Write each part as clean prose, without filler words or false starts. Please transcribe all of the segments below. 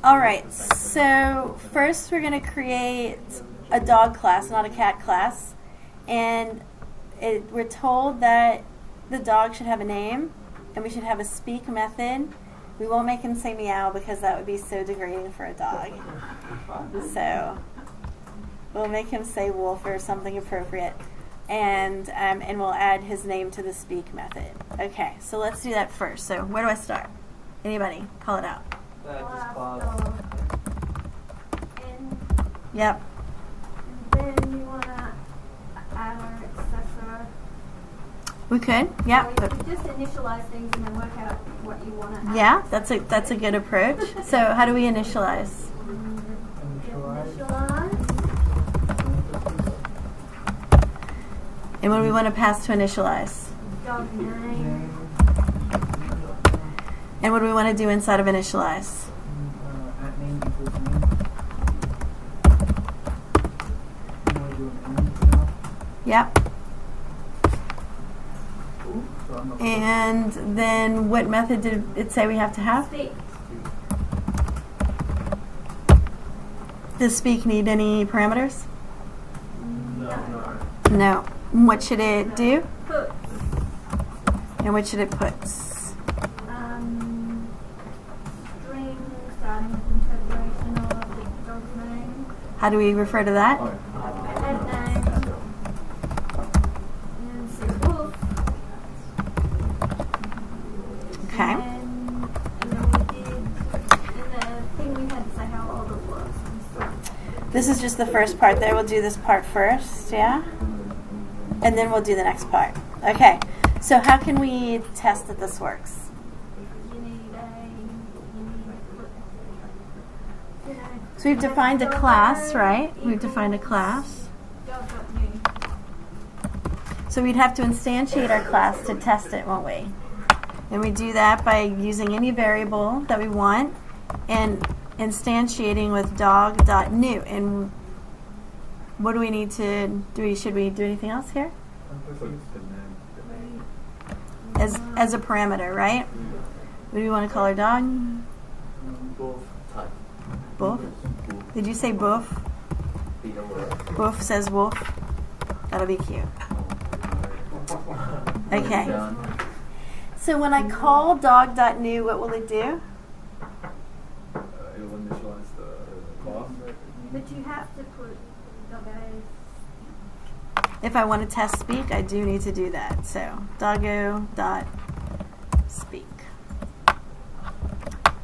All right, so first we're going to create a dog class, not a cat class. And we're told that the dog should have a name and we should have a speak method. We won't make him say meow because that would be so degrading for a dog. So we'll make him say wolf or something appropriate. And we'll add his name to the speak method. Okay, so let's do that first. So where do I start? Anybody? Call it out. Yep. And then you want to add our accessor. We could, yeah. So you could just initialize things and then work out what you want to have. Yeah, that's a good approach. So how do we initialize? Initialize. And what do we want to pass to initialize? Dog name. And what do we want to do inside of initialize? At name equals name. Yep. And then what method did it say we have to have? Speak. Does speak need any parameters? No. No. What should it do? Put. And what should it put? String starting with interpolation of the dog's name. How do we refer to that? Head name. And say wolf. Okay. And then we did, in the thing we had to say how old it was. This is just the first part there. We'll do this part first, yeah? And then we'll do the next part. Okay. So how can we test that this works? So we've defined a class, right? We've defined a class. So we'd have to instantiate our class to test it, won't we? And we do that by using any variable that we want and instantiating with dog.new. And what do we need to do? Should we do anything else here? As a parameter, right? What do we want to call our dog? Boof. Did you say boof? Boof says wolf. That'll be cute. Okay. So when I call dog.new, what will it do? It will initialize the class. But you have to put doggo. If I want to test speak, I do need to do that. So doggo.speak.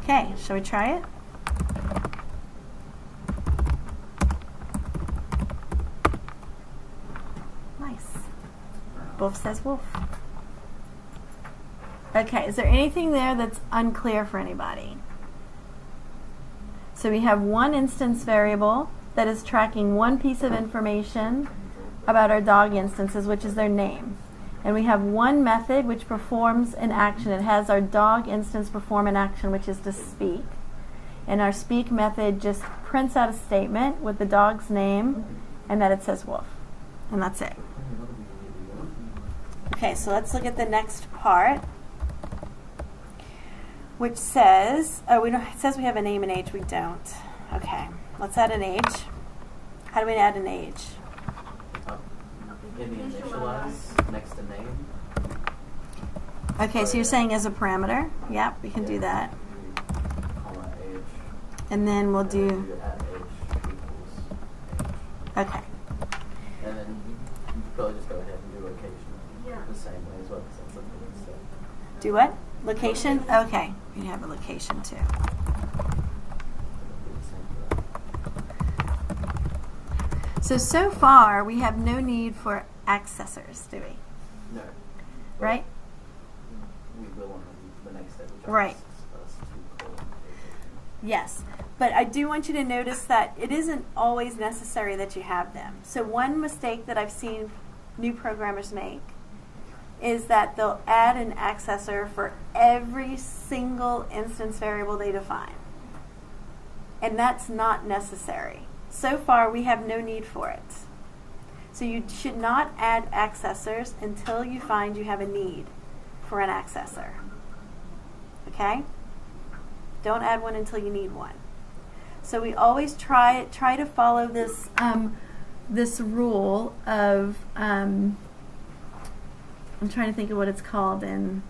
Okay, shall we try it? Nice. Wolf says wolf. Okay, is there anything there that's unclear for anybody? So we have one instance variable that is tracking one piece of information about our dog instances, which is their name. And we have one method which performs an action. It has our dog instance perform an action, which is to speak. And our speak method just prints out a statement with the dog's name and that it says wolf. And that's it. Okay, so let's look at the next part, which says, it says we have a name and age. We don't. Okay, let's add an age. How do we add an age? In the initialize next to name. Okay, so you're saying as a parameter? Yep, we can do that. Comma age. And then we'll do, Add age equals age. okay. And then you probably just go ahead and do location Yeah. the same way as well. Because that's something instead. Do what? Location? Okay, we can have a location too. Do the same for that. So far, we have no need for accessors, do we? No. Right? We will on the next step. Which Right. asks us to call location. Yes, but I do want you to notice that it isn't always necessary that you have them. So one mistake that I've seen new programmers make is that they'll add an accessor for every single instance variable they define. And that's not necessary. So far, we have no need for it. So you should not add accessors until you find you have a need for an accessor. Okay? Don't add one until you need one. So we always try to follow this this rule of I'm trying to think of what it's called in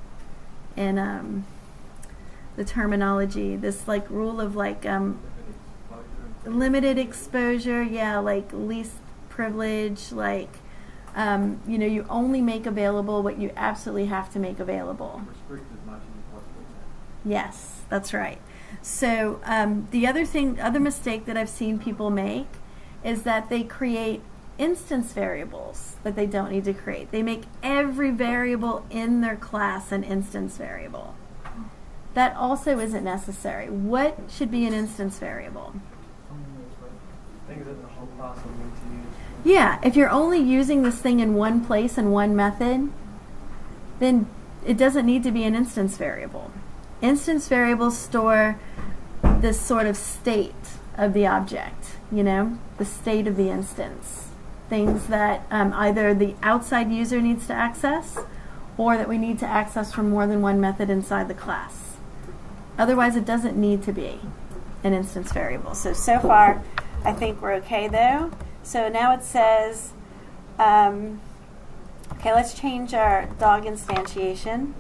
the terminology. This like rule of like limited exposure, yeah, like least privilege, like you know, you only make available what you absolutely have to make available. Restrict as much as possible. Yes, that's right. So the other mistake that I've seen people make is that they create instance variables that they don't need to create. They make every variable in their class an instance variable. That also isn't necessary. What should be an instance variable? Things that the whole class will need to use. Yeah, if you're only using this thing in one place and one method, then it doesn't need to be an instance variable. Instance variables store this sort of state of the object, you know, the state of the instance. Things that either the outside user needs to access or that we need to access from more than one method inside the class. Otherwise, it doesn't need to be an instance variable. So far, I think we're okay though. So now it says, okay, let's change our dog instantiation.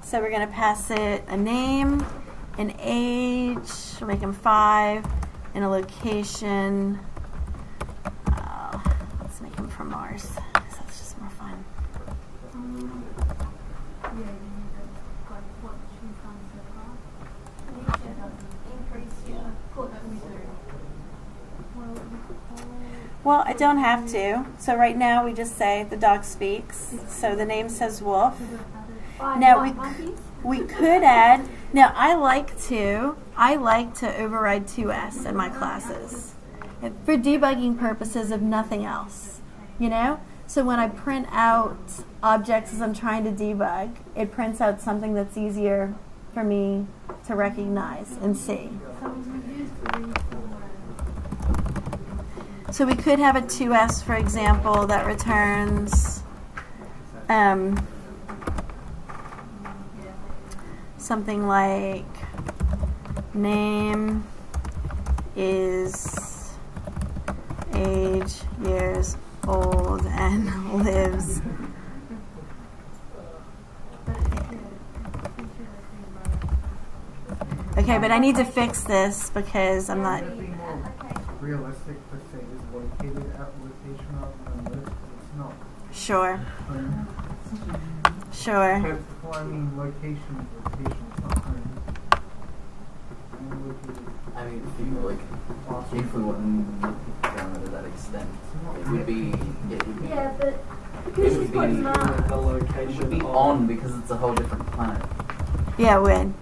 So we're going to pass it a name, an age, we'll make him 5, and a location. Let's make him from Mars, because that's just more fun. Yeah, you need to like what she comes to class. Increase your course research. Well, I don't have to. So right now we just say the dog speaks. So the name says Wolf. Now we could add. Now I like to override 2s in my classes for debugging purposes of nothing else. You know. So when I print out objects as I'm trying to debug, it prints out something that's easier for me to recognize and see. So we could have a 2s, for example, that returns something like name is age, years old, and lives. Okay, but I need to fix this because I'm not... Would it be more realistic to say is located at location rather than list? It's not. Sure. Home. Sure. Well, I mean location is location, it's not home. And located. I mean, if you like, if we wouldn't down to that extent, it would be. Yeah, but It because would she's putting be- that. The It location would be on because it's a whole different planet. Yeah, it would.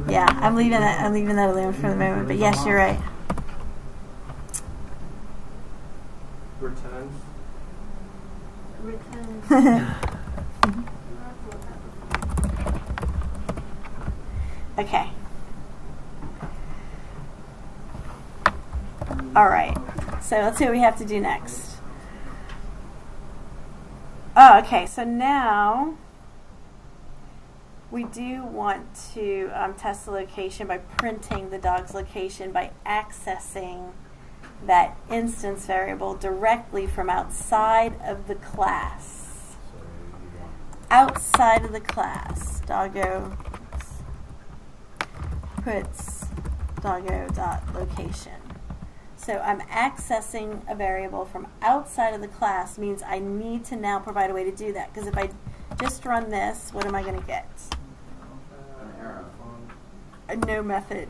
Yeah, I'm leaving that alone for the moment. But yes, you're right. returns. Return. Okay. All right. So let's see what we have to do next. Oh, okay. So now we do want to test the location by printing the dog's location by accessing that instance variable directly from outside of the class. So you want Outside of the class, doggo puts doggo.location. So I'm accessing a variable from outside of the class means I need to now provide a way to do that. Because if I just run this, what am I going to get? an arrow. A no method.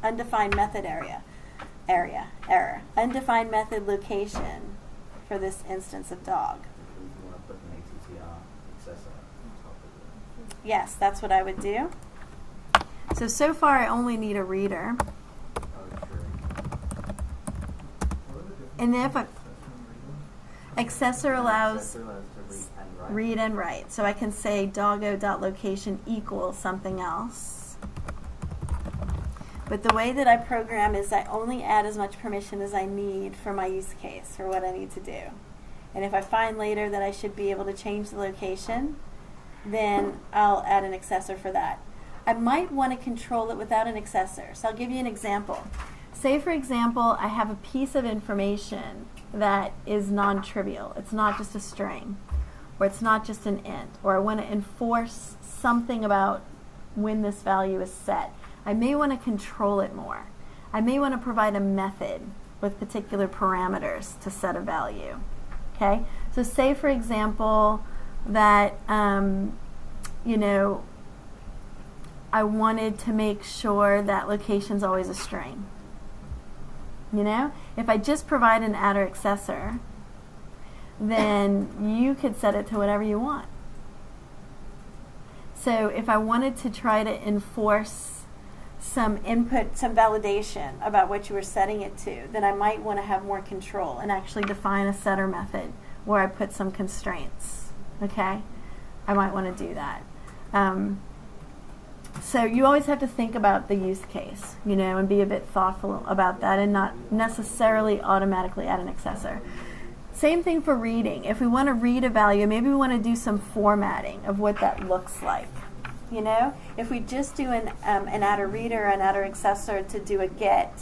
Undefined method error. Undefined method location for this instance of dog. You want to put an ATTR accessor on top of it. Yes, that's what I would do. So far I only need a reader. Oh, sure. And then if I accessor allows Accessor allows to read and write. read and write. So I can say doggo.location equals something else. But the way that I program is I only add as much permission as I need for my use case, for what I need to do. And if I find later that I should be able to change the location, then I'll add an accessor for that. I might want to control it without an accessor. So I'll give you an example. Say, for example, I have a piece of information that is non-trivial. It's not just a string, or it's not just an int, or I want to enforce something about when this value is set. I may want to control it more. I may want to provide a method with particular parameters to set a value. Okay? So say, for example, that, you know, I wanted to make sure that location's always a string. You know? If I just provide an attr accessor, then you could set it to whatever you want. So if I wanted to try to enforce some input, some validation about what you were setting it to, then I might want to have more control and actually define a setter method where I put some constraints. Okay? I might want to do that. So you always have to think about the use case, you know, and be a bit thoughtful about that and not necessarily automatically add an accessor. Same thing for reading. If we want to read a value, maybe we want to do some formatting of what that looks like. You know, if we just do an attr reader, an attr accessor to do a get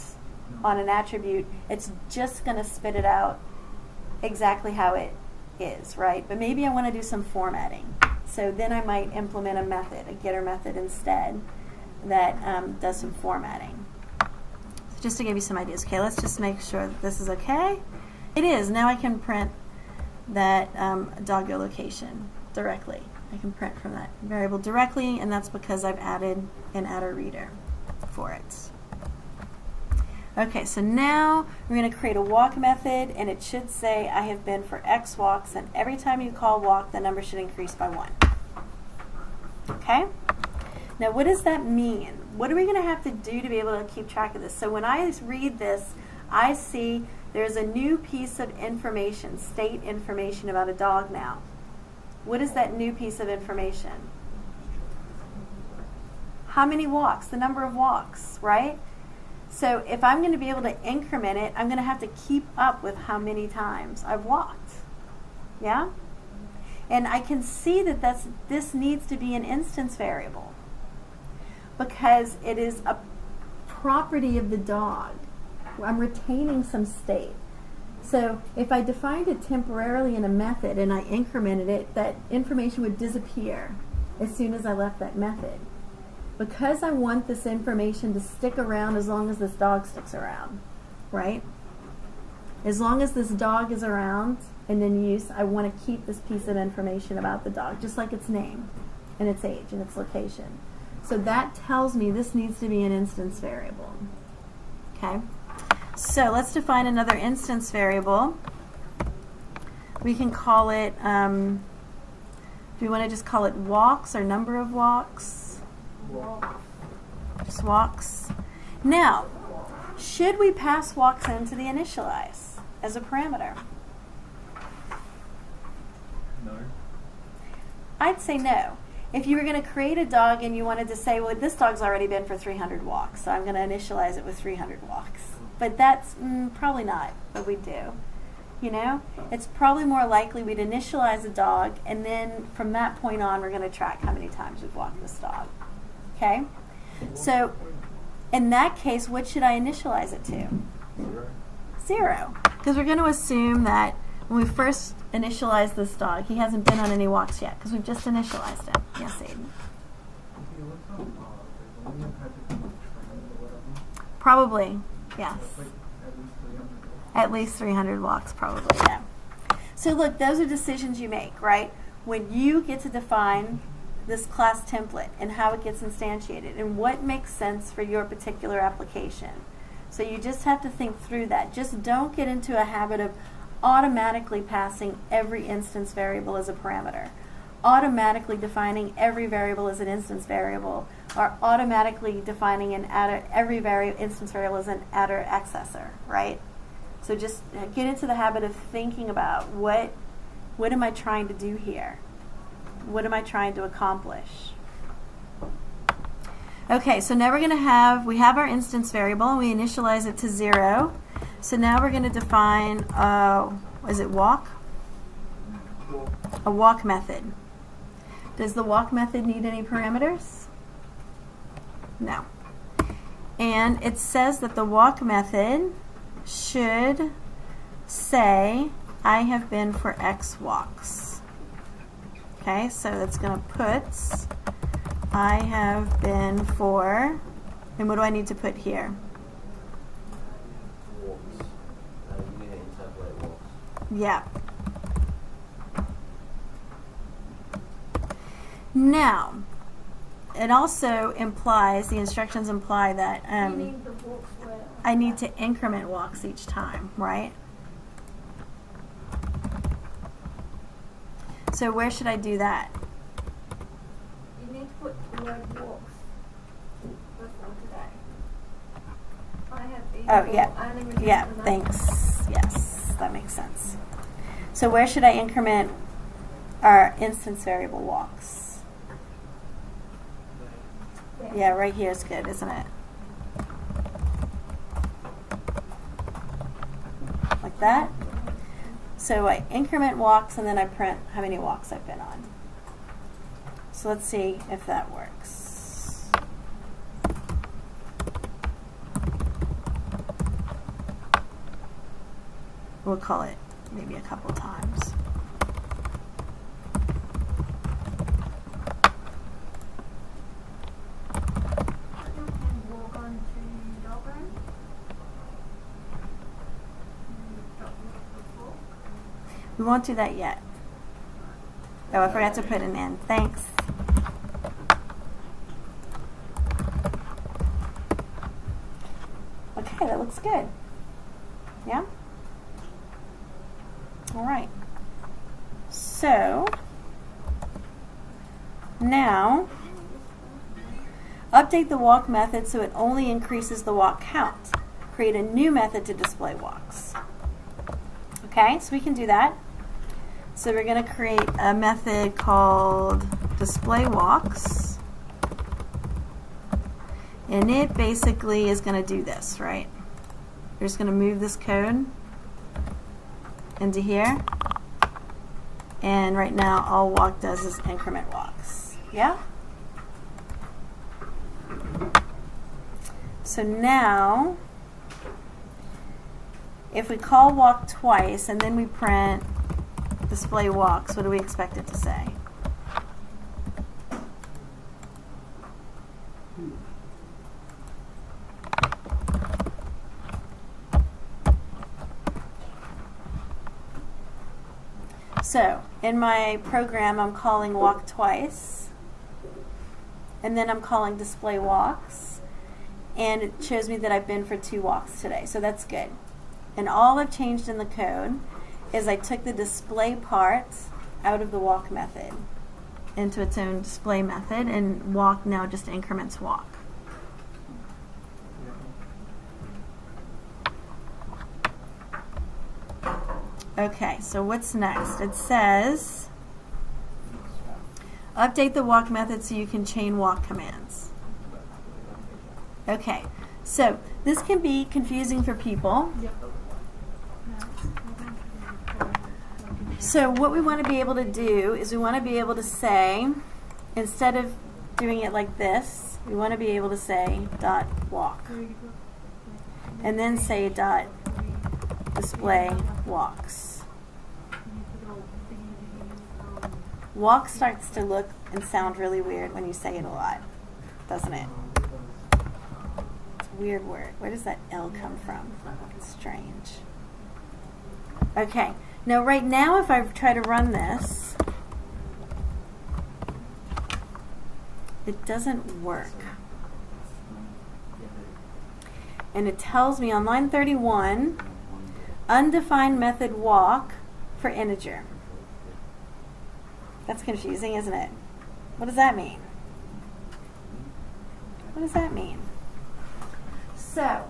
on an attribute, it's just going to spit it out exactly how it is, right? But maybe I want to do some formatting. So then I might implement a method, a getter method instead, that does some formatting. So just to give you some ideas. Okay, let's just make sure that this is okay. It is. Now I can print that doggo location directly. I can print from that variable directly, and that's because I've added an attr reader for it. Okay, so now we're going to create a walk method, and it should say I have been for X walks, and every time you call walk, the number should increase by 1. Okay? Now what does that mean? What are we going to have to do to be able to keep track of this? So when I read this, I see there's a new piece of information, state information about a dog now. What is that new piece of information? How many walks? The number of walks, right? So if I'm going to be able to increment it, I'm going to have to keep up with how many times I've walked. Yeah? And I can see that this needs to be an instance variable because it is a property of the dog. I'm retaining some state. So if I defined it temporarily in a method and I incremented it, that information would disappear as soon as I left that method. Because I want this information to stick around as long as this dog sticks around, right? As long as this dog is around and in use, I want to keep this piece of information about the dog, just like its name and its age and its location. So that tells me this needs to be an instance variable. Okay? So let's define another instance variable. We can call it, do we want to just call it walks or number of walks? Just walks. Now, should we pass walks into the initialize as a parameter? No. I'd say no. If you were going to create a dog and you wanted to say, well, this dog's already been for 300 walks, so I'm going to initialize it with 300 walks. But that's probably not what we do. You know? It's probably more likely we'd initialize a dog, and then from that point on, we're going to track how many times we've walked this dog. Okay? So, in that case, what should I initialize it to? 0. Because we're going to assume that when we first initialize this dog, he hasn't been on any walks yet, because we've just initialized him. Yes, Aiden? Probably, yes. At least 300 walks, probably, yeah. So look, those are decisions you make, right? When you get to define this class template and how it gets instantiated and what makes sense for your particular application. So you just have to think through that. Just don't get into a habit of automatically passing every instance variable as a parameter, automatically defining every variable as an instance variable, or automatically defining every instance variable as an attr accessor, right? So just get into the habit of thinking about what am I trying to do here? What am I trying to accomplish? Okay, so now we have our instance variable and we initialize it to 0. So now we're going to define, is it walk? A walk method. Does the walk method need any parameters? No. And it says that the walk method should say, I have been for X walks. Okay, so that's going to put, I have been for, and what do I need to put here? Walks. You need to interpolate walks. Yeah. Now, it also implies, the instructions imply that You mean the walks where I need to increment walks each time, right? So where should I do that? you need to put the word walks before today. I have been Oh, for yeah. only reduced Yeah, the number. thanks. Yes, that makes sense. So where should I increment our instance variable walks? Yeah, right here is good, isn't it? Like that. So I increment walks and then I print how many walks I've been on. So let's see if that works. We'll call it maybe a couple times. You can walk on to dog room. Drop the walk. We won't do that yet. Oh, I forgot to put an in. Thanks. Okay, that looks good. Yeah? All right. So, now, update the walk method so it only increases the walk count. Create a new method to display walks. Okay, so we can do that. So we're going to create a method called display walks. And it basically is going to do this, right? We're just going to move this code into here. And right now, all walk does is increment walks. Yeah? So now, if we call walk twice and then we print display walks, what do we expect it to say? So, in my program, I'm calling walk twice, and then I'm calling display walks, and it shows me that I've been for 2 walks today, so that's good. And all I've changed in the code is I took the display part out of the walk method into its own display method, and walk now just increments walk. Okay, so what's next? It says, update the walk method so you can chain walk commands. Okay, so this can be confusing for people. So what we want to be able to do is we want to be able to say, instead of doing it like this, we want to be able to say dot walk. And then say dot display walks. Walk starts to look and sound really weird when you say it a lot, doesn't it? It's a weird word. Where does that L come from? It's strange. Okay, now right now if I try to run this, it doesn't work. And it tells me on line 31, undefined method walk for integer. That's confusing, isn't it? What does that mean? What does that mean? So,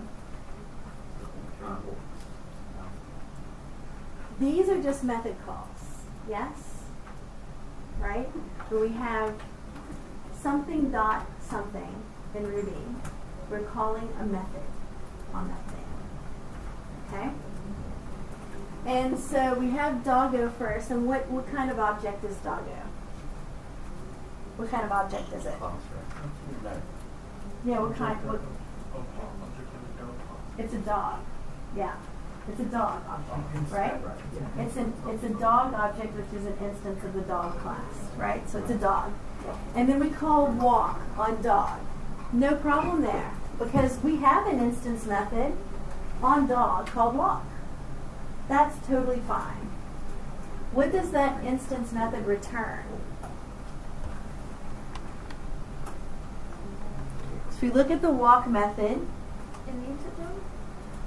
these are just method calls, yes? Right? Where we have something dot something in Ruby. We're calling a method on that thing. Okay? And so we have doggo first, and what kind of object is doggo? What kind of object is it? Class, right? No. Yeah, what kind? What? It's a dog. Yeah, it's a dog object, right? It's a dog object, which is an instance of the dog class, right? So it's a dog. And then we call walk on dog. No problem there, because we have an instance method on dog called walk. That's totally fine. What does that instance method return? So if we look at the walk method, An integer?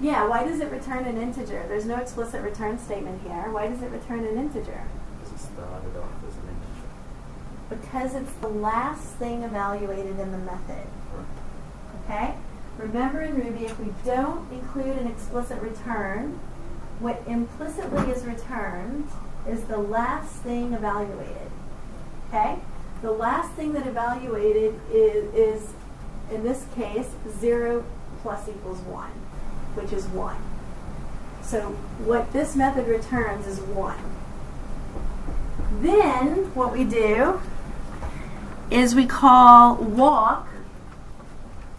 yeah, why does it return an integer? There's no explicit return statement here. Why does it return an integer? Because it started off as an integer. Because it's the last thing evaluated in the method. Okay? Remember in Ruby, if we don't include an explicit return, what implicitly is returned is the last thing evaluated. Okay? The last thing that evaluated is in this case, 0 plus equals 1, which is 1. So what this method returns is 1. Then what we do is we call walk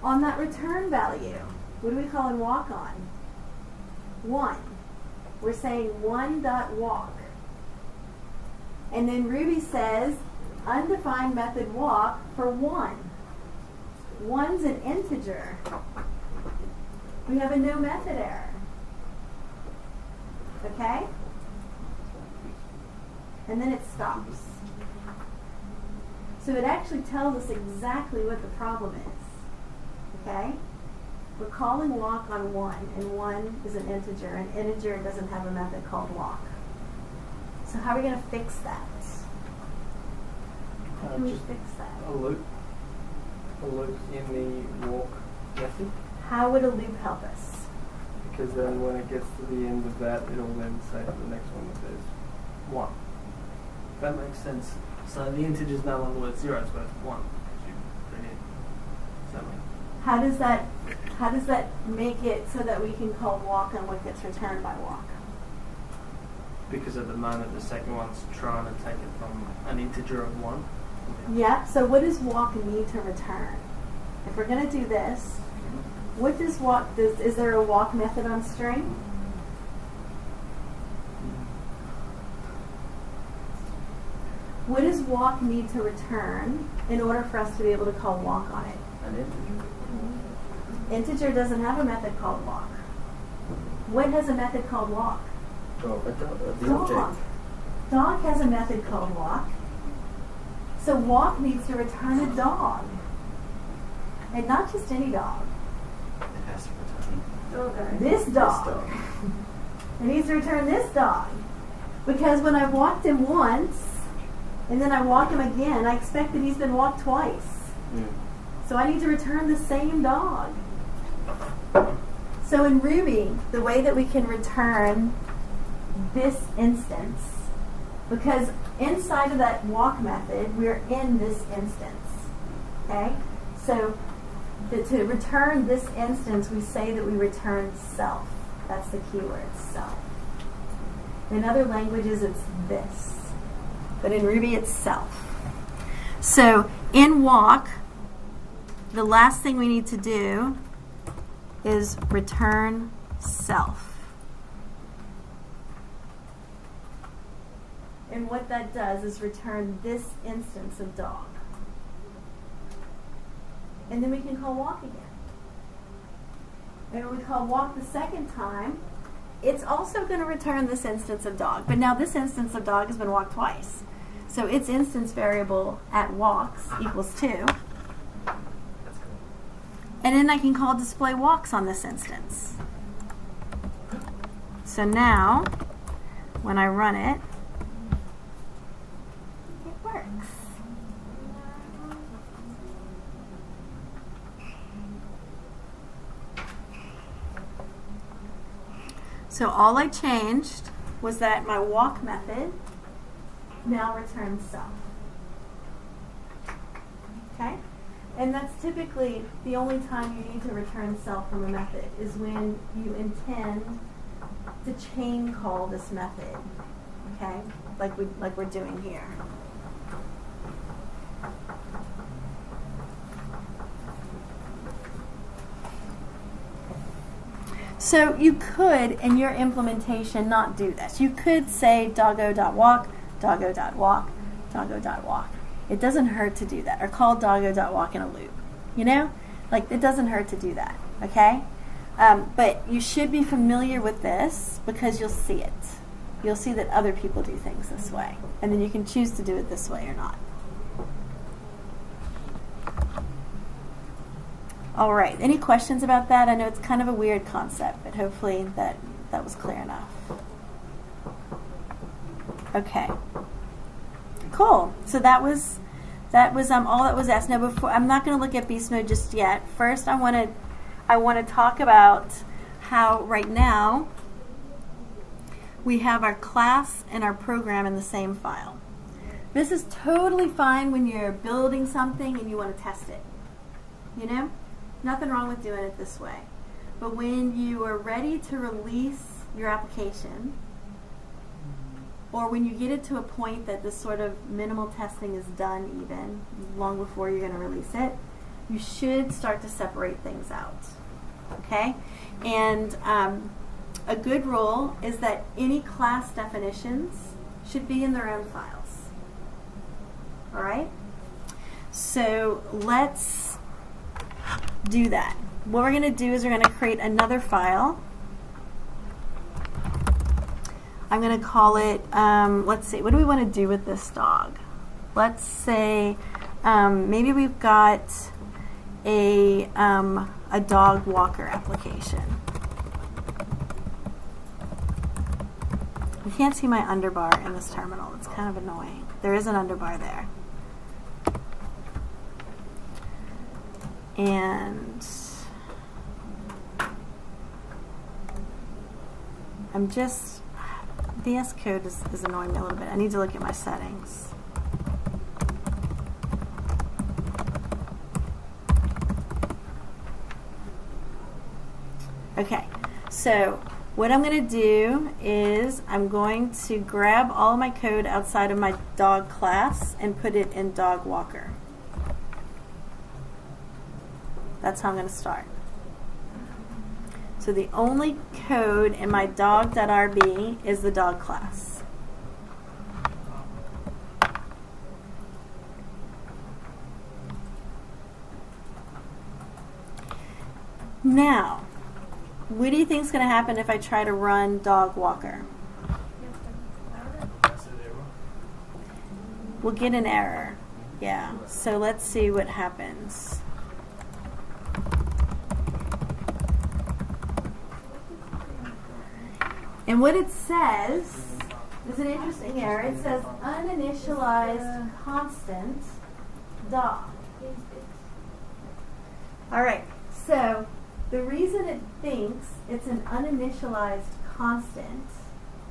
on that return value. What do we call walk on? 1. We're saying 1.walk. And then Ruby says undefined method walk for 1. 1's an integer. We have a no method error. Okay? And then it stops. So it actually tells us exactly what the problem is. Okay? We're calling walk on 1, and 1 is an integer. An integer doesn't have a method called walk. So how are we going to fix that? How can we Just fix that? a loop in the walk method, How would a loop help us? because then when it gets to the end of that, it'll then say to the next one that there's 1. That makes sense. So the integer is no longer worth 0, it's worth 1. You bring in something. How does that make it so that we can call walk on what gets returned by walk? Because at the moment the second one's trying to take it from an integer of 1. Yeah, so what does walk need to return? If we're going to do this, what does walk, is there a walk method on string? What does walk need to return in order for us to be able to call walk on it? An integer. Integer doesn't have a method called walk. What has a method called walk? The Dog. object. Dog has a method called walk. So walk needs to return a dog. And not just any dog. It has to return. This dog. This dog. It needs to return this dog. Because when I've walked him once, and then I walk him again, I expect that he's been walked twice. So I need to return the same dog. So in Ruby, the way that we can return this instance, because inside of that walk method, we're in this instance. Okay? So to return this instance, we say that we return self. That's the keyword, self. In other languages, it's this. But in Ruby, it's self. So in walk, the last thing we need to do is return self. And what that does is return this instance of dog. And then we can call walk again. And when we call walk the second time, it's also going to return this instance of dog. But now this instance of dog has been walked twice. So its instance variable at walks equals 2. That's cool. And then I can call display walks on this instance. So now, when I run it, it works. So all I changed was that my walk method now returns self. Okay? And that's typically the only time you need to return self from a method is when you intend to chain call this method. Okay? Like we're doing here. So you could, in your implementation, not do this. You could say doggo.walk, doggo.walk, doggo.walk. It doesn't hurt to do that. Or call doggo.walk in a loop. You know? Like, it doesn't hurt to do that. Okay? But you should be familiar with this because you'll see it. You'll see that other people do things this way. And then you can choose to do it this way or not. All right. Any questions about that? I know it's kind of a weird concept, but hopefully that was clear enough. Okay. Cool. So that was all that was asked. Now, before I'm not going to look at beast mode just yet. First, I want to talk about how right now we have our class and our program in the same file. This is totally fine when you're building something and you want to test it. You know? Nothing wrong with doing it this way. But when you are ready to release your application, or when you get it to a point that this sort of minimal testing is done even, long before you're going to release it, you should start to separate things out. Okay? And a good rule is that any class definitions should be in their own files. All right? So let's do that. What we're going to do is we're going to create another file. I'm going to call it, let's see, what do we want to do with this dog? Let's say maybe we've got a dog walker application. You can't see my underbar in this terminal. It's kind of annoying. There is an underbar there. And I'm just, VS Code is annoying me a little bit. I need to look at my settings. Okay, so what I'm going to do is I'm going to grab all of my code outside of my dog class and put it in dog walker. That's how I'm going to start. So the only code in my dog.rb is the dog class. Now, what do you think is going to happen if I try to run dog walker? We'll get an error. Yeah, so let's see what happens. And what it says is an interesting error. It says uninitialized constant dog. All right, so the reason it thinks it's an uninitialized constant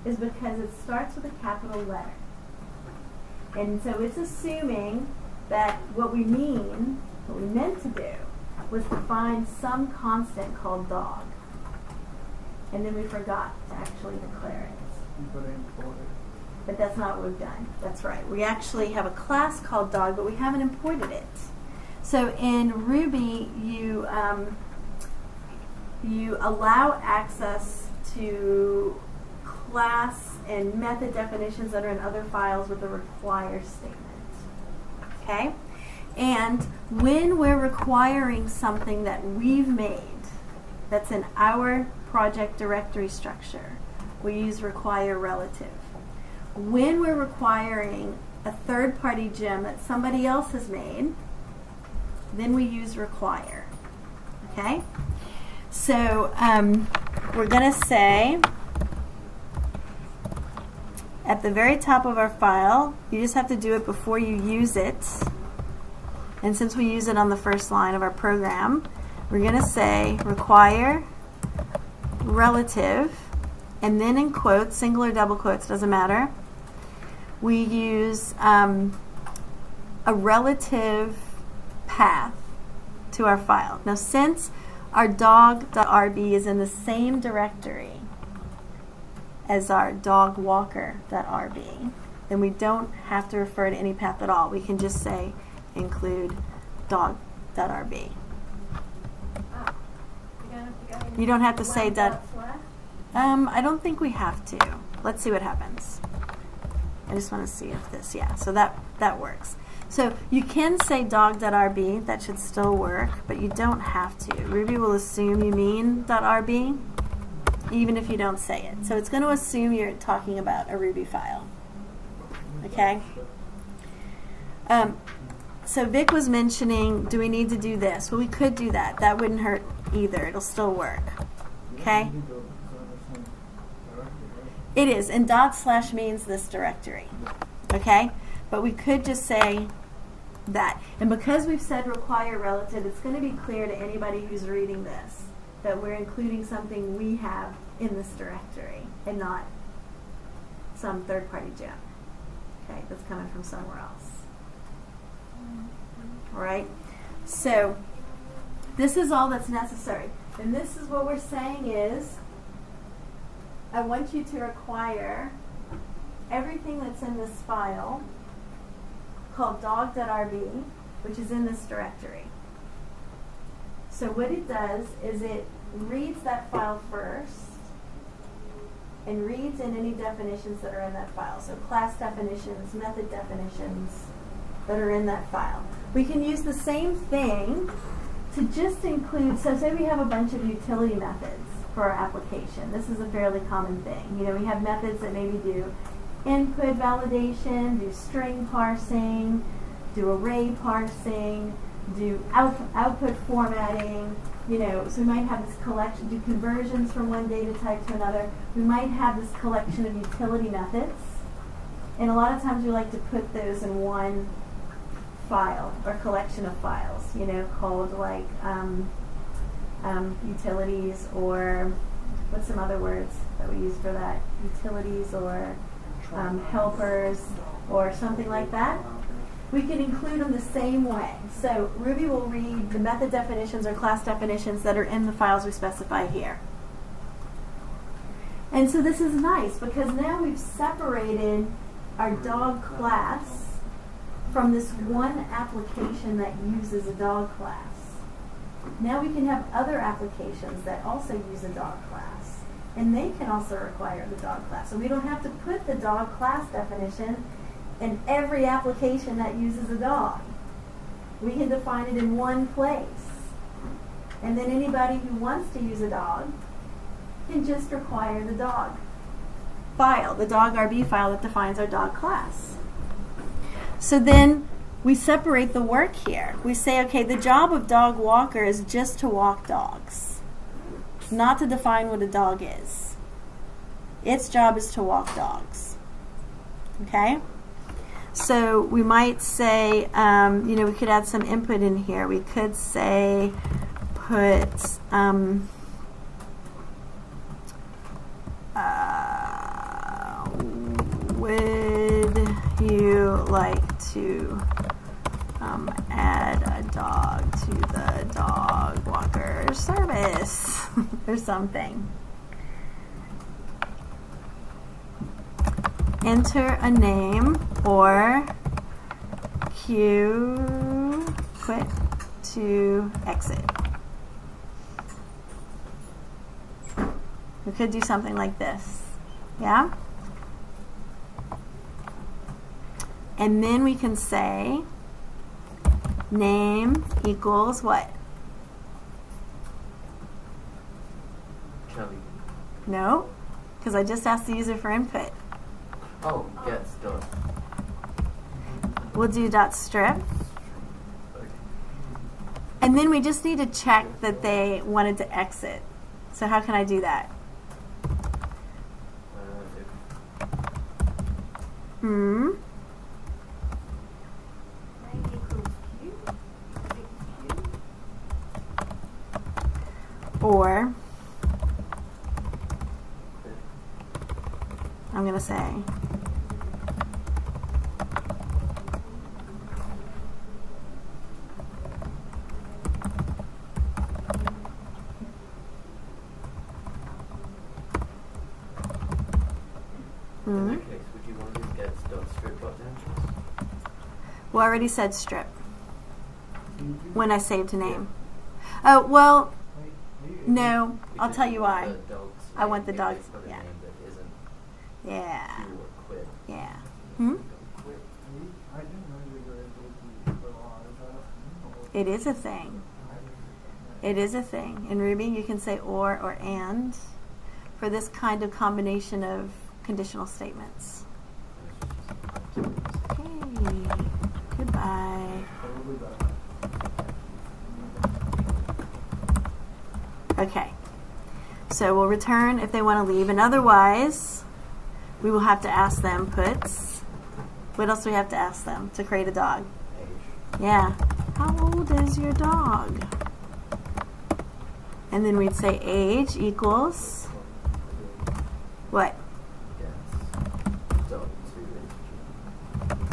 is because it starts with a capital letter. And so it's assuming that what we meant to do was to find some constant called dog. And then we forgot to actually declare it. But that's not what we've done. That's right. We actually have a class called dog, but we haven't imported it. So in Ruby, you allow access to class and method definitions that are in other files with a require statement. Okay? And when we're requiring something that we've made that's in our project directory structure, we use require relative. When we're requiring a third-party gem that somebody else has made, then we use require. Okay? So we're going to say at the very top of our file, you just have to do it before you use it. And since we use it on the first line of our program, we're going to say require relative, and then in quotes, single or double quotes, doesn't matter, we use a relative path to our file. Now, since our dog.rb is in the same directory as our dogwalker.rb, then we don't have to refer to any path at all. We can just say include dog.rb. You don't have to say One dot. slash. I don't think we have to. Let's see what happens. I just want to see if this, yeah, so that works. So you can say dog.rb, that should still work, but you don't have to. Ruby will assume you mean .rb, even if you don't say it. So it's going to assume you're talking about a Ruby file. Okay? So Vic was mentioning, do we need to do this? Well, we could do that. That wouldn't hurt either. It'll still work. Okay? You can go to the same directory, right? It is, and / means this directory. Okay? But we could just say that. And because we've said require relative, it's going to be clear to anybody who's reading this that we're including something we have in this directory and not some third-party gem. Okay? That's coming from somewhere else. All right? So this is all that's necessary. And this is what we're saying is, I want you to require everything that's in this file called dog.rb, which is in this directory. So what it does is it reads that file first and reads in any definitions that are in that file. So class definitions, method definitions that are in that file. We can use the same thing to just include, so say we have a bunch of utility methods for our application. This is a fairly common thing. You know, we have methods that maybe do input validation, do string parsing, do array parsing, do output formatting. You know, so we might have this collection, do conversions from one data type to another. We might have this collection of utility methods. And a lot of times we like to put those in one file or collection of files, you know, called like utilities, or what's some other words that we use for that? Utilities or helpers or something like that. We can include them the same way. So Ruby will read the method definitions or class definitions that are in the files we specify here. And so this is nice because now we've separated our dog class from this one application that uses a dog class. Now we can have other applications that also use a dog class, and they can also require the dog class. So we don't have to put the dog class definition in every application that uses a dog. We can define it in one place. And then anybody who wants to use a dog can just require the dog file, the dog.rb file that defines our dog class. So then we separate the work here. We say, okay, the job of dog walker is just to walk dogs, not to define what a dog is. Its job is to walk dogs. Okay? So we might say, you know, we could add some input in here. We could say, put, would you like to add a dog to the dog walker service or something? Enter a name or quit to exit. We could do something like this. Yeah? And then we can say name equals what? Chubby. No, because I just asked the user for input. Oh, gets dot. We'll do dot strip. Okay. And then we just need to check that they wanted to exit. So how can I do that? If Hmm. Name equals Q. Q. Or I'm going to say in that case, would you want to do gets dot strip dot entrance? well, I already said strip Can you do when I saved a name. Oh, well, Wait, No, I'll Because tell you why. the dog's I want the name, maybe dog's- put a yeah. name that isn't Yeah. Q or quit. Yeah. Hmm? I didn't know you were able to put R's. It is a thing. It is a thing. In Ruby, you can say or and for this kind of combination of conditional statements. Okay. Goodbye. Probably better. Okay. So we'll return if they want to leave, and otherwise, we will have to ask them puts. What else do we have to ask them to create a dog? Age. Yeah. How old is your dog? And then we'd say age equals what? Yes. Dog to integer.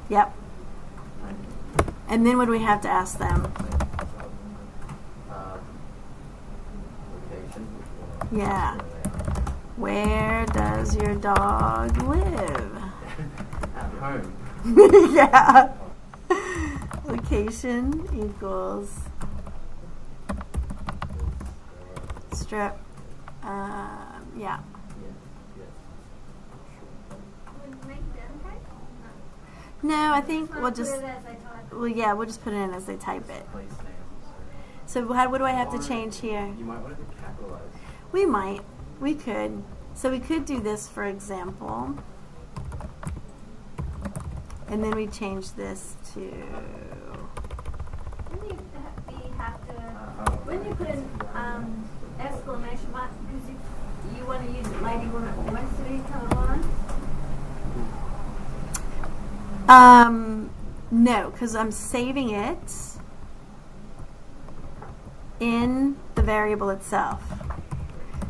Yep. And then what do we have to ask them? Location. Yeah. Where does your dog live? At home. Yeah. Location equals strip. Yeah. Would make that okay? No, I think Wanna we'll put just. it as I type it? Well, yeah, we'll just put it in as they type it. Place names. So what do I have to change here? You might want to capitalize. We might. We could. So we could do this, for example. And then we change this to. When you put an exclamation mark, because if you want to use it later, you want it almost to be colorblind? No, because I'm saving it in the variable itself.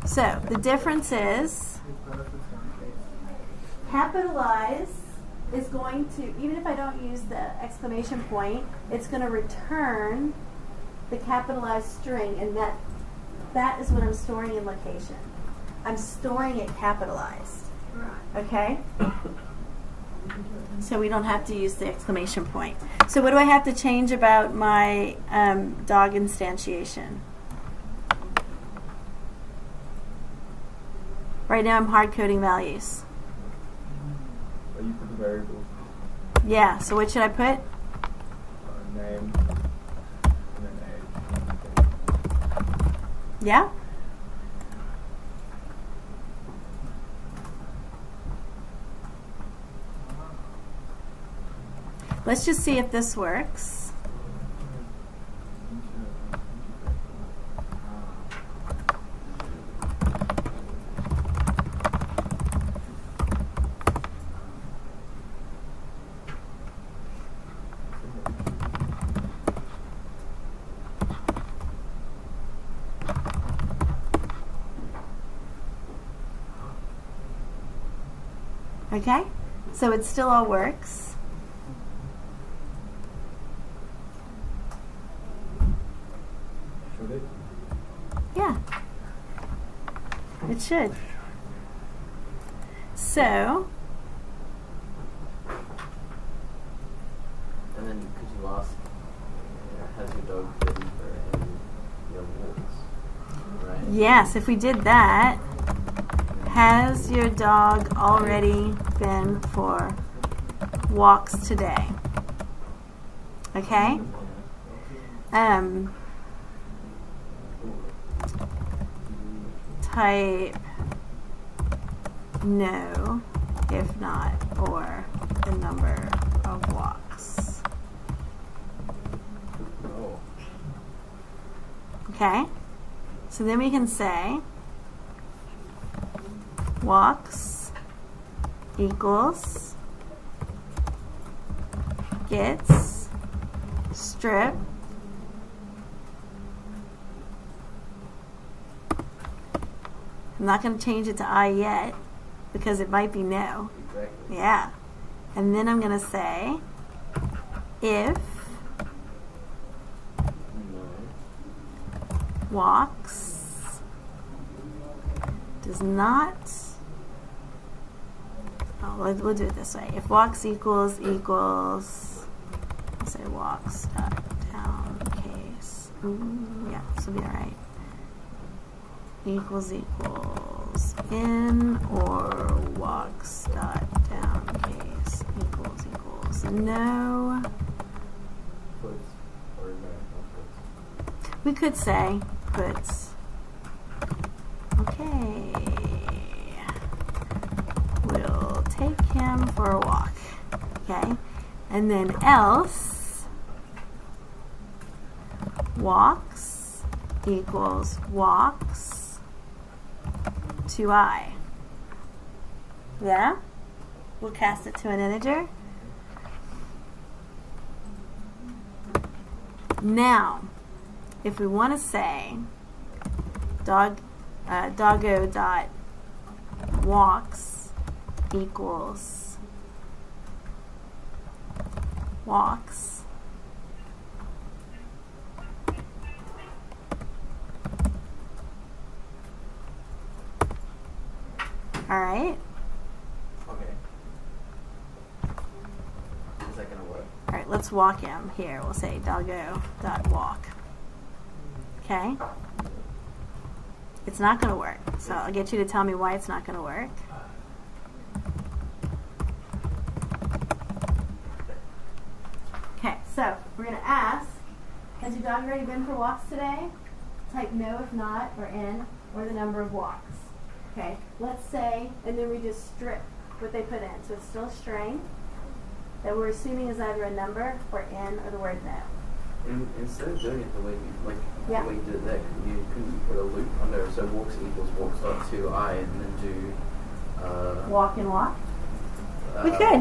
So the difference is It's better if it's one case. capitalize is going to, even if I don't use the exclamation point, it's going to return the capitalized string, and that is what I'm storing in location. I'm storing it capitalized. Right. Okay? So we don't have to use the exclamation point. So what do I have to change about my dog instantiation? Right now I'm hard coding values. But you put the variables, Yeah, so what should I put? name, and then age. Yeah? Let's just see if this works. Okay? So it still all works. Should it? Yeah. It should. So, And then could you ask, has your dog been for any walks? Right? yes, if we did that, has your dog already been for walks today? Okay? Type no, if not, or the number of walks. Oh. Okay? So then we can say walks equals gets strip I'm not going to change it to I yet because it might be no. Exactly. Yeah. And then I'm going to say if No. walks does not, we'll do it this way. If walks equals, I'll say walks dot down case. Ooh, yeah, this will be all right. equals in or walks dot down case equals no. Puts or no, not puts. We could say puts. Okay. We'll take him for a walk. Okay. And then else walks equals walks to I. Yeah? We'll cast it to an integer. Now, if we want to say doggo dot walks equals walks, all right. Okay. Is that gonna work? All right, let's walk him here. We'll say doggo dot walk. Okay. It's not going to work. So I'll get you to tell me why it's not going to work. Okay, so we're going to ask, has your dog already been for walks today? Type no if not, or in, or the number of walks. Okay, let's say, and then we just strip what they put in. So it's still a string that we're assuming is either a number or in or the word no. Instead of doing it the way you Yeah. the way you did it there, couldn't you put a loop under? So walks equals walks dot to I, and then do Walk and walk? We uh, could.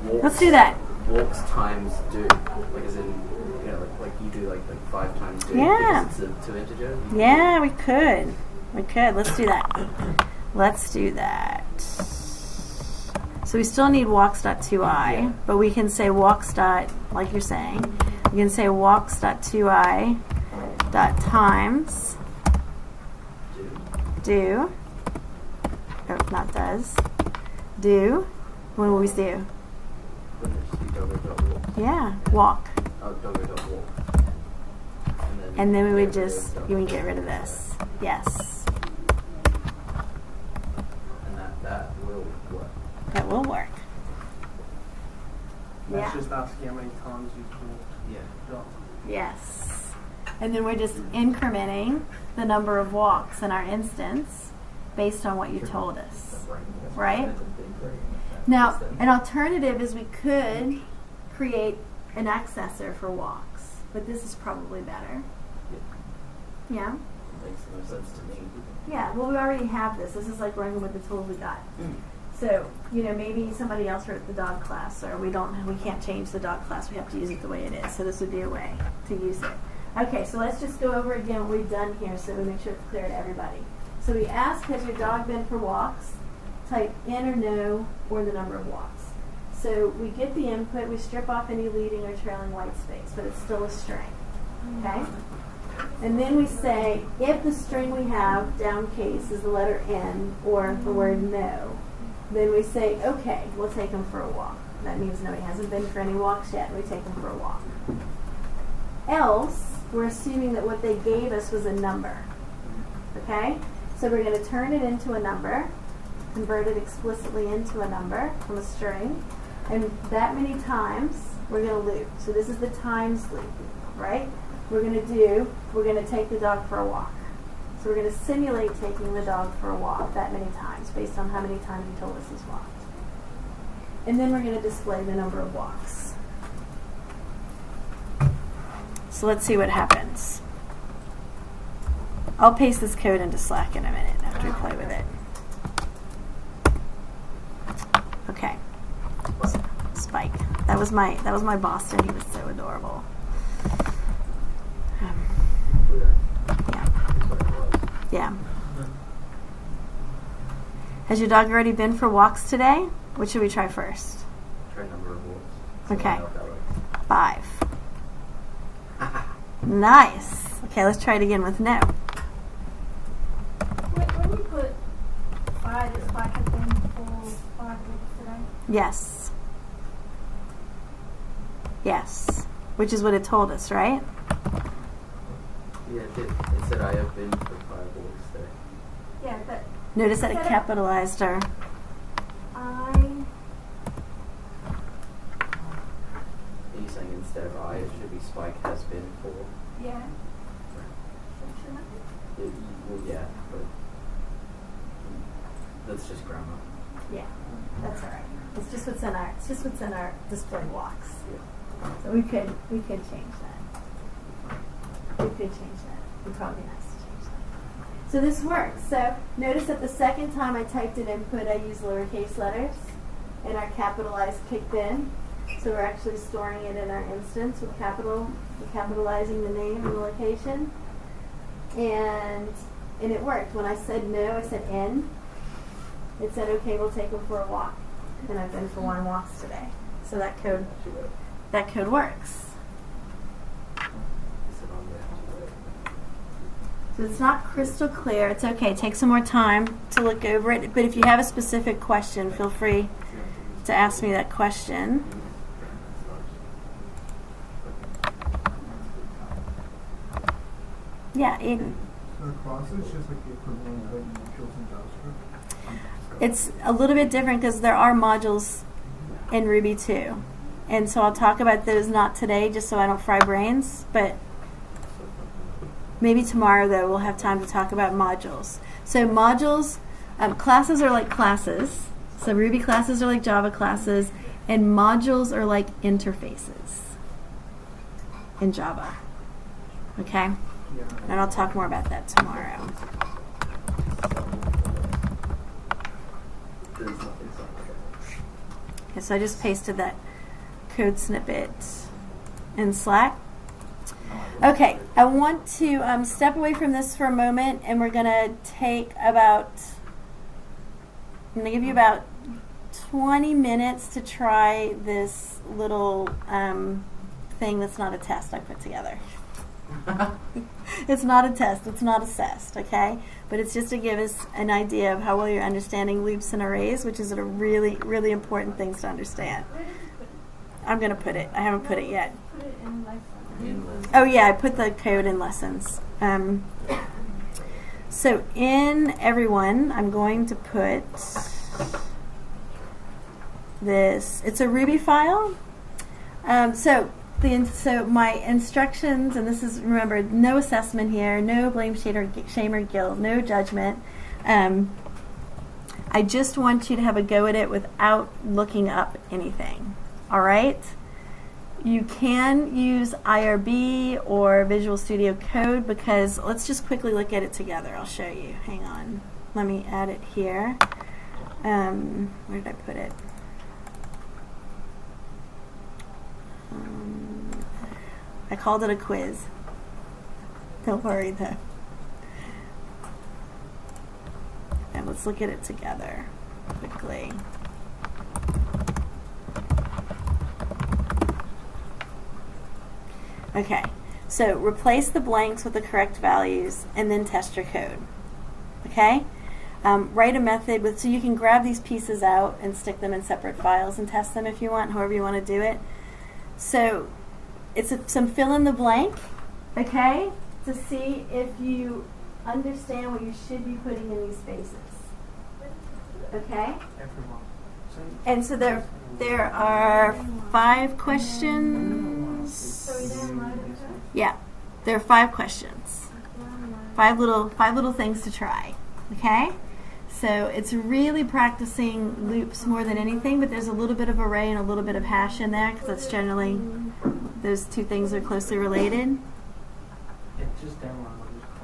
walks- Let's do that. Walks times do, like as in, you know, like you do like 5 times do. Yeah. Because it's a 2 integer. You Yeah, we could. We could. Let's do that. Let's do that. So we still need walks.2i, Yeah. but we can say walks dot, like you're saying, we can say walks.2i dot times do, oh, not does, do, what do we do? Wouldn't it just be doggo dot walk? Yeah, walk. Oh, doggo dot walk. And then we would get rid of just, doggo you would dot get rid of walk. this. Yes, And that will work. that will work. That's Yeah. just asking how many times you've walked Yeah. the dog. Yes. And then we're just incrementing the number of walks in our instance based on what you told us. Right? Now, an alternative is we could create an accessor for walks, but this is probably better. Yeah? Makes no sense to me. Yeah, well, we already have this. This is like running with the tools we got. So, you know, maybe somebody else wrote the dog class, or we can't change the dog class. We have to use it the way it is. So this would be a way to use it. Okay, so let's just go over again what we've done here so we make sure it's clear to everybody. So we asked, has your dog been for walks? Type in or no, or the number of walks. So we get the input, we strip off any leading or trailing white space, but it's still a string. Okay? And then we say, if the string we have, down case, is the letter N or the word no, then we say, okay, we'll take him for a walk. That means no, he hasn't been for any walks yet. We take him for a walk. Else, we're assuming that what they gave us was a number. Okay? So we're going to turn it into a number, convert it explicitly into a number from a string, and that many times we're going to loop. So this is the times loop, right? We're going to take the dog for a walk. So we're going to simulate taking the dog for a walk that many times based on how many times you told us he's walked. And then we're going to display the number of walks. So let's see what happens. I'll paste this code into Slack in a minute after we play with it. Okay. Spike. That was my Boston. He was so adorable. Yeah. Yeah. Has your dog already been for walks today? What should we try first? Try number of walks. Okay. I know if that works. 5. Nice. Okay, let's try it again with no. When you put 5, does 5 have been for 5 weeks today? Yes. Yes. Which is what it told us, right? Yeah, it did. It said I have been for 5 walks today. Notice that it capitalized our. Are you saying instead of I, it should be Spike has been for? Yeah. Shouldn't I? Well, yeah, but that's just grammar. Yeah, that's all right. It's just what's in our. It's just what's in our display blocks. Yeah. So we could change that. We could change that. It'd probably be nice to change that. So this works. So notice that the second time I typed in input, I used lowercase letters, and our capitalized kicked in. So we're actually storing it in our instance with capitalizing the name and the location, and it worked. When I said no, I said N. It said, okay, we'll take them for a walk, and I've been for 1 walk today. So that code works. So it's not crystal clear. It's okay. Take some more time to look over it. But if you have a specific question, feel free to ask me that question. Yeah, Aiden. So the class is just like the equivalent of like modules in JavaScript? It's a little bit different because there are modules in Ruby too. And so I'll talk about those not today just so I don't fry brains, but maybe tomorrow though we'll have time to talk about modules. So modules, classes are like classes. So Ruby classes are like Java classes, and modules are like interfaces in Java. Okay? Yeah. And I'll talk more about that tomorrow. Okay, so I just pasted that code snippet in Slack. Okay, I want to step away from this for a moment, and we're going to take about, I'm going to give you about 20 minutes to try this little thing that's not a test I put together. It's not a test, it's not assessed, okay? But it's just to give us an idea of how well you're understanding loops and arrays, which is a really, really important thing to understand. Where did you put it? I'm going to put it. I haven't put it yet. Put it in like. Oh yeah, I put the code in lessons. So in everyone, I'm going to put this. It's a Ruby file. So my instructions, and this is, remember, no assessment here, no blame, shame, or guilt, no judgment. I just want you to have a go at it without looking up anything. All right? You can use IRB or Visual Studio Code because let's just quickly look at it together. I'll show you. Hang on. Let me add it here. Where did I put it? I called it a quiz. Don't worry though. And let's look at it together quickly. Okay, so replace the blanks with the correct values and then test your code. Okay? Write a method so you can grab these pieces out and stick them in separate files and test them if you want, however you want to do it. So it's some fill in the blank, okay, to see if you understand what you should be putting in these spaces. Okay? Everyone. And so there are 5 questions. So we downloaded it. Yeah, there are 5 questions. 5 little things to try. Okay? So it's really practicing loops more than anything, but there's a little bit of array and a little bit of hash in there because that's generally, those two things are closely related. Yeah, just download it.